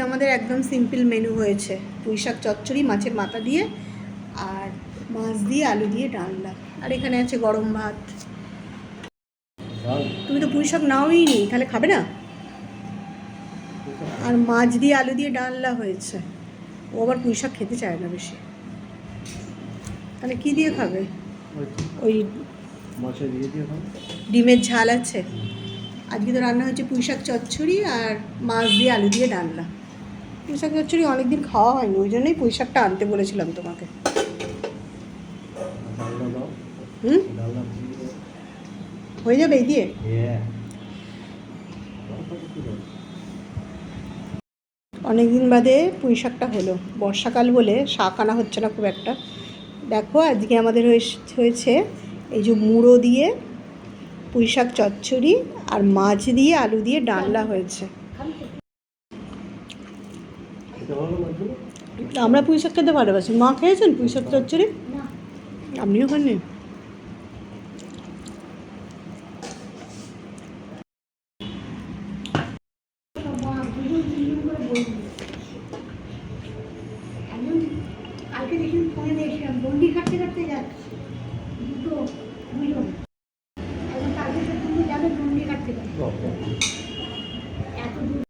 আমাদের একদম simple menu হয়েছে, পুঁই শাক চচ্চড়ি মাছের মাথা দিয়ে আর মাছ দিয়ে আলু দিয়ে ডালনা, আর এখানে আছে গরম ভাত। তুমি তো পুঁই শাক নাওই নি, তাহলে খাবে না? আর মাছ দিয়ে আলু দিয়ে ডালনা হয়েছে। ও আবার পুঁই শাক খেতে চায় না বেশি, তাহলে কি দিয়ে খাবে? ওই ডিমের ঝাল আছে। আজকে তো রান্না হচ্ছে পুঁই শাক চচ্চড়ি আর মাছ দিয়ে আলু দিয়ে ডালনা। পুঁই শাক চচ্চড়ি অনেকদিন খাওয়া হয়নি, ওই জন্যই পুঁই শাকটা আনতে বলেছিলাম তোমাকে। হয়ে যাবে এই দিয়ে? অনেকদিন বাদে পুঁই শাকটা হলো, বর্ষাকাল বলে শাক আনা হচ্ছে না খুব একটা। দেখো আজকে আমাদের হয়েছে এই যে মুড়ো দিয়ে পুঁই শাক চচ্চড়ি আর মাছ দিয়ে আলু দিয়ে ডালনা হয়েছে। আমরা পুঁই শাক খেতে ভালোবাসি। মা খেয়েছেন পুঁই শাক চচ্চড়ি? আপনিও খাননি? কালকে দেখি ফোনে দেখছিলাম, বন্ডি কাটতে কাটতে যাচ্ছে দুটো দুজন।